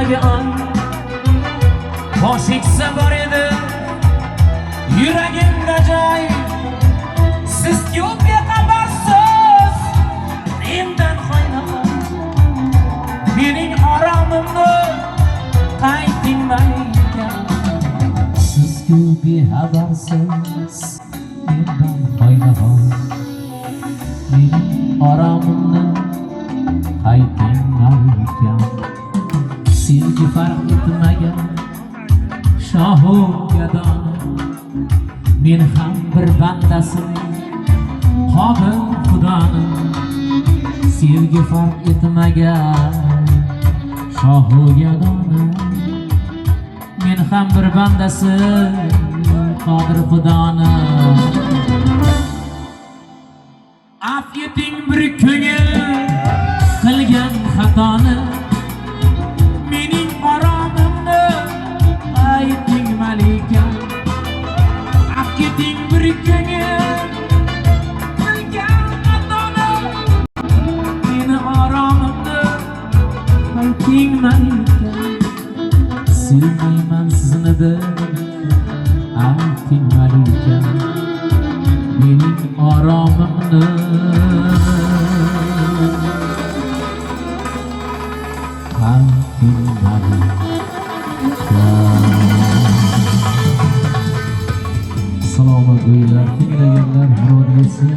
ko'kdagi ay bosh egsa bor edi yuragimda joy. Siz-ku bexabarsiz mendan qo'ynaman, mening haromimni qaytingmaykan. Siz-ku bexabarsiz mendan qo'ynaman, mening haromimni qaytingmaykan. Sevgi farq etmagan shohu gadon, men ham bir bandasiman qobil xudoning. Sevgi farq etmagan shohu gadon, men ham bir bandasi qodir xudoning. Af eting bir ko'ngil qilgan xatoni, mening haromimni ayting malika. Af eting bir ko'ngil qilgan xatoni, meni haromimni ayting malika. Sevmayman sizni deb ayting malika, mening haromimni ayting malika. Salom go'ylar, tinglaganlar murod etsin.